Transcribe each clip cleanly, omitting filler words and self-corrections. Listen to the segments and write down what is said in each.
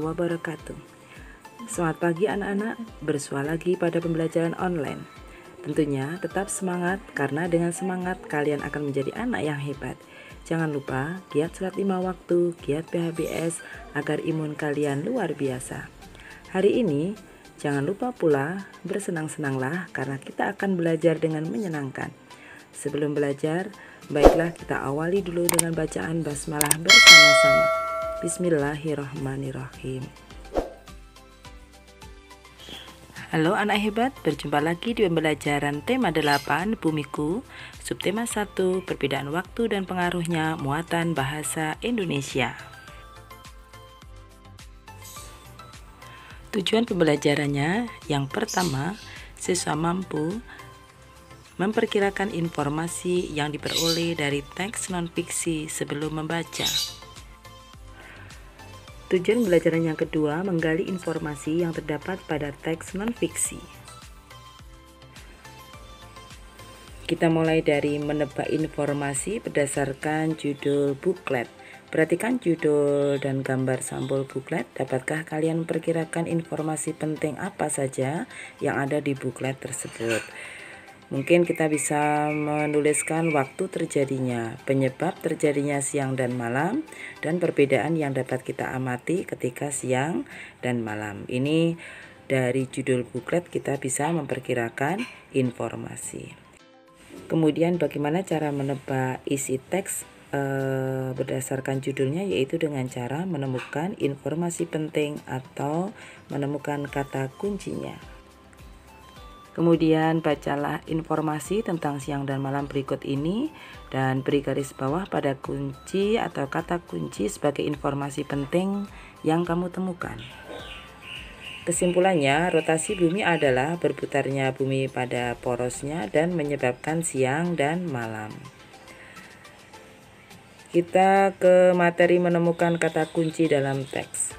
wabarakatuh. Selamat pagi anak-anak, bersua lagi pada pembelajaran online. Tentunya tetap semangat karena dengan semangat kalian akan menjadi anak yang hebat. Jangan lupa giat sholat 5 waktu, giat PHBS agar imun kalian luar biasa. Hari ini jangan lupa pula bersenang-senanglah karena kita akan belajar dengan menyenangkan. Sebelum belajar, baiklah kita awali dulu dengan bacaan basmalah bersama-sama. Bismillahirrahmanirrahim. Halo anak hebat, berjumpa lagi di pembelajaran tema 8 Bumiku, subtema 1 perbedaan waktu dan pengaruhnya muatan bahasa Indonesia. Tujuan pembelajarannya yang pertama, siswa mampu memperkirakan informasi yang diperoleh dari teks non-fiksi sebelum membaca. Tujuan pembelajaran yang kedua, menggali informasi yang terdapat pada teks non-fiksi. Kita mulai dari menebak informasi berdasarkan judul buklet. Perhatikan judul dan gambar sampul buklet. Dapatkah kalian memperkirakan informasi penting apa saja yang ada di buklet tersebut? Mungkin kita bisa menuliskan waktu terjadinya, penyebab terjadinya siang dan malam, dan perbedaan yang dapat kita amati ketika siang dan malam. Ini dari judul buklet kita bisa memperkirakan informasi. Kemudian bagaimana cara menebak isi teks berdasarkan judulnya, yaitu dengan cara menemukan informasi penting atau menemukan kata kuncinya. Kemudian bacalah informasi tentang siang dan malam berikut ini dan beri garis bawah pada kunci atau kata kunci sebagai informasi penting yang kamu temukan. Kesimpulannya, rotasi bumi adalah berputarnya bumi pada porosnya dan menyebabkan siang dan malam. Kita ke materi menemukan kata kunci dalam teks.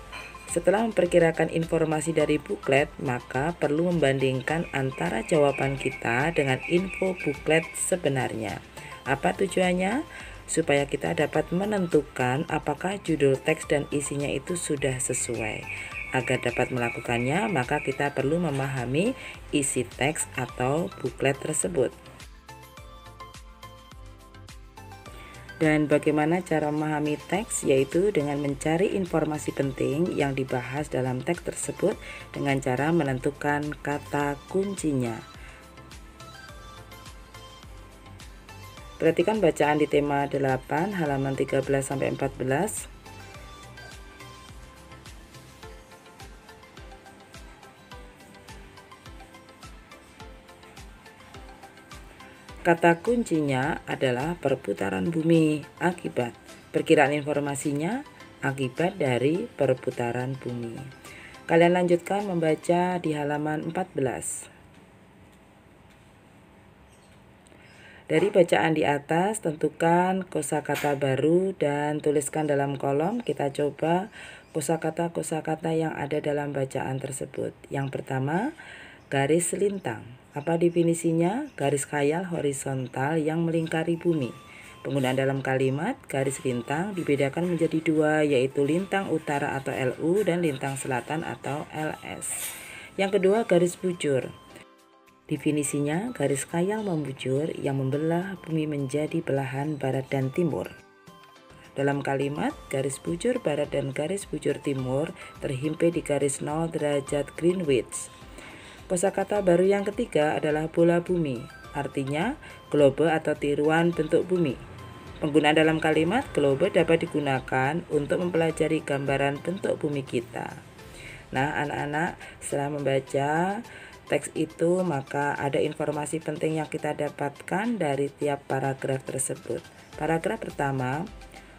Setelah memperkirakan informasi dari buklet, maka perlu membandingkan antara jawaban kita dengan info buklet sebenarnya. Apa tujuannya? Supaya kita dapat menentukan apakah judul teks dan isinya itu sudah sesuai. Agar dapat melakukannya, maka kita perlu memahami isi teks atau buklet tersebut. Dan bagaimana cara memahami teks, yaitu dengan mencari informasi penting yang dibahas dalam teks tersebut dengan cara menentukan kata kuncinya. Perhatikan bacaan di tema 8 halaman 13-14. Kata kuncinya adalah perputaran bumi akibat. Perkiraan informasinya akibat dari perputaran bumi. Kalian lanjutkan membaca di halaman 14. Dari bacaan di atas, tentukan kosakata baru dan tuliskan dalam kolom. Kita coba kosakata yang ada dalam bacaan tersebut. Yang pertama, garis lintang. Apa definisinya? Garis khayal horizontal yang melingkari bumi. Penggunaan dalam kalimat garis lintang dibedakan menjadi dua, yaitu lintang utara atau LU dan lintang selatan atau LS. Yang kedua, garis bujur. Definisinya garis khayal membujur yang membelah bumi menjadi belahan barat dan timur. Dalam kalimat, garis bujur barat dan garis bujur timur terhimpit di garis 0 derajat Greenwich. Kosakata baru yang ketiga adalah bola bumi, artinya globe atau tiruan bentuk bumi. Penggunaan dalam kalimat globe dapat digunakan untuk mempelajari gambaran bentuk bumi kita. Nah, anak-anak, setelah membaca teks itu, maka ada informasi penting yang kita dapatkan dari tiap paragraf tersebut. Paragraf pertama,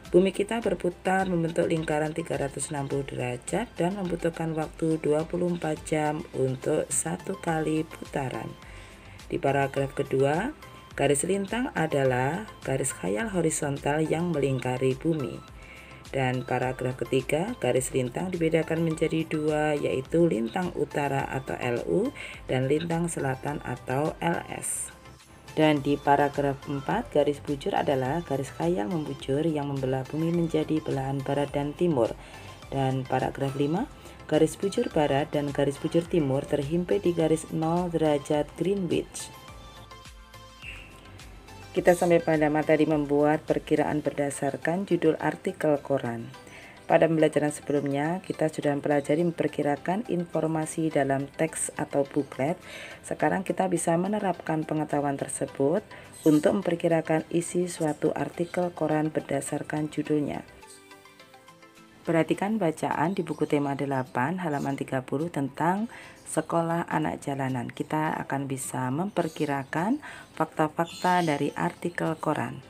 bumi kita berputar membentuk lingkaran 360 derajat dan membutuhkan waktu 24 jam untuk satu kali putaran. Di paragraf kedua, garis lintang adalah garis khayal horizontal yang melingkari bumi. Dan paragraf ketiga, garis lintang dibedakan menjadi dua, yaitu lintang utara atau LU dan lintang selatan atau LS. Dan di paragraf 4, garis bujur adalah garis khayal membujur yang membelah bumi menjadi belahan barat dan timur. Dan paragraf 5, garis bujur barat dan garis bujur timur terhimpit di garis 0 derajat Greenwich. Kita sampai pada materi membuat perkiraan berdasarkan judul artikel koran. Pada pembelajaran sebelumnya, kita sudah mempelajari memperkirakan informasi dalam teks atau buklet. Sekarang kita bisa menerapkan pengetahuan tersebut untuk memperkirakan isi suatu artikel koran berdasarkan judulnya. Perhatikan bacaan di buku tema 8 halaman 30 tentang sekolah anak jalanan. Kita akan bisa memperkirakan fakta-fakta dari artikel koran.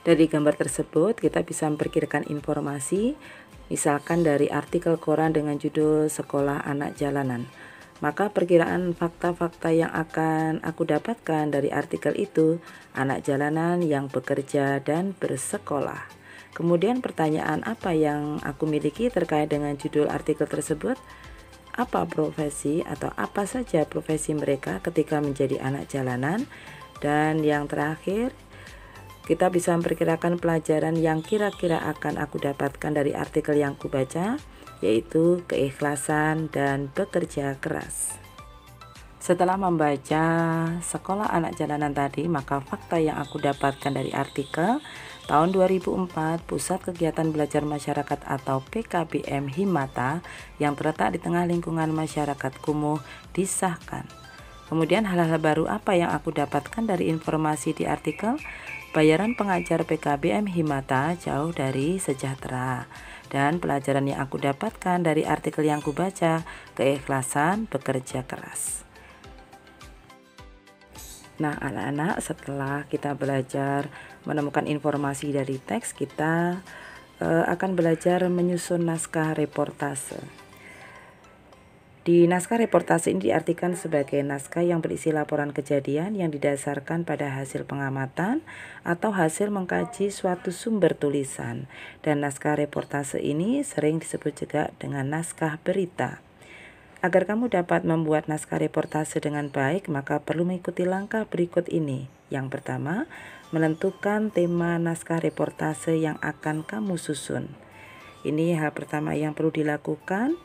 Dari gambar tersebut kita bisa memperkirakan informasi, misalkan dari artikel koran dengan judul Sekolah Anak Jalanan. Maka perkiraan fakta-fakta yang akan aku dapatkan dari artikel itu, anak jalanan yang bekerja dan bersekolah. Kemudian pertanyaan apa yang aku miliki terkait dengan judul artikel tersebut? Apa profesi atau apa saja profesi mereka ketika menjadi anak jalanan? Dan yang terakhir, kita bisa memperkirakan pelajaran yang kira-kira akan aku dapatkan dari artikel yang aku baca, yaitu keikhlasan dan bekerja keras. Setelah membaca sekolah anak jalanan tadi, maka fakta yang aku dapatkan dari artikel, tahun 2004 Pusat Kegiatan Belajar Masyarakat atau PKBM Himata yang terletak di tengah lingkungan masyarakat kumuh disahkan. Kemudian hal-hal baru apa yang aku dapatkan dari informasi di artikel? Bayaran pengajar PKBM Himata jauh dari sejahtera. Dan pelajaran yang aku dapatkan dari artikel yang aku baca, keikhlasan bekerja keras. Nah anak-anak, setelah kita belajar menemukan informasi dari teks, kita akan belajar menyusun naskah reportase. Di naskah reportase ini diartikan sebagai naskah yang berisi laporan kejadian yang didasarkan pada hasil pengamatan atau hasil mengkaji suatu sumber tulisan. Dan naskah reportase ini sering disebut juga dengan naskah berita. Agar kamu dapat membuat naskah reportase dengan baik, maka perlu mengikuti langkah berikut ini. Yang pertama, menentukan tema naskah reportase yang akan kamu susun. Ini hal pertama yang perlu dilakukan.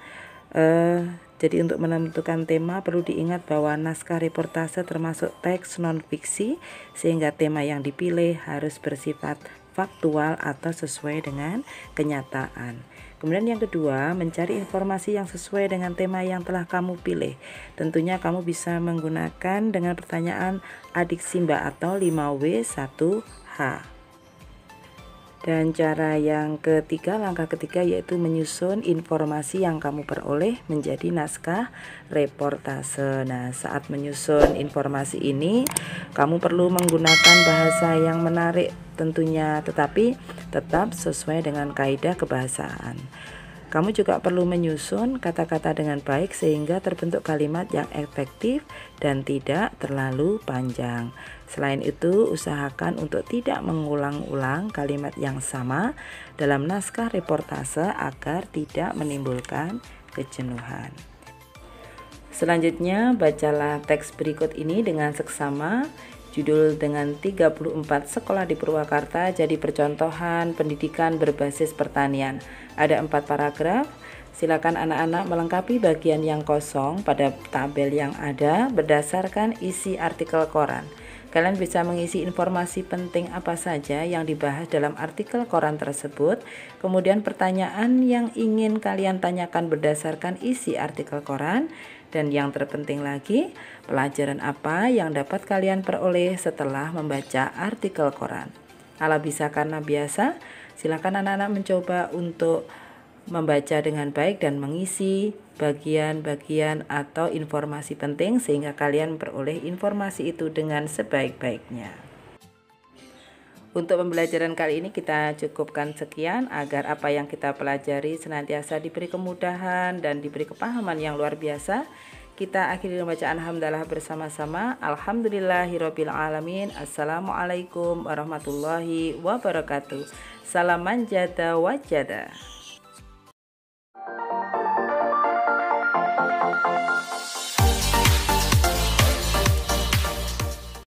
Jadi untuk menentukan tema perlu diingat bahwa naskah reportase termasuk teks non-fiksi, sehingga tema yang dipilih harus bersifat faktual atau sesuai dengan kenyataan. Kemudian yang kedua, mencari informasi yang sesuai dengan tema yang telah kamu pilih. Tentunya kamu bisa menggunakan dengan pertanyaan adik Simba atau 5W1H. Dan cara yang ketiga, langkah ketiga, yaitu menyusun informasi yang kamu peroleh menjadi naskah reportase. Nah, saat menyusun informasi ini, kamu perlu menggunakan bahasa yang menarik tentunya, tetapi tetap sesuai dengan kaidah kebahasaan. Kamu juga perlu menyusun kata-kata dengan baik sehingga terbentuk kalimat yang efektif dan tidak terlalu panjang. Selain itu, usahakan untuk tidak mengulang-ulang kalimat yang sama dalam naskah reportase agar tidak menimbulkan kejenuhan. Selanjutnya, bacalah teks berikut ini dengan seksama. Judul dengan 34 sekolah di Purwakarta jadi percontohan pendidikan berbasis pertanian. Ada 4 paragraf. Silakan anak-anak melengkapi bagian yang kosong pada tabel yang ada berdasarkan isi artikel koran. Kalian bisa mengisi informasi penting apa saja yang dibahas dalam artikel koran tersebut. Kemudian pertanyaan yang ingin kalian tanyakan berdasarkan isi artikel koran. Dan yang terpenting lagi, pelajaran apa yang dapat kalian peroleh setelah membaca artikel koran. Kalau bisa karena biasa, silakan anak-anak mencoba untuk membaca dengan baik dan mengisi bagian-bagian atau informasi penting sehingga kalian memperoleh informasi itu dengan sebaik-baiknya. Untuk pembelajaran kali ini kita cukupkan sekian agar apa yang kita pelajari senantiasa diberi kemudahan dan diberi kepahaman yang luar biasa. Kita akhiri bacaan hamdalah bersama-sama. Alhamdulillahirabbil alamin. Assalamualaikum warahmatullahi wabarakatuh. Salam manjada wajada.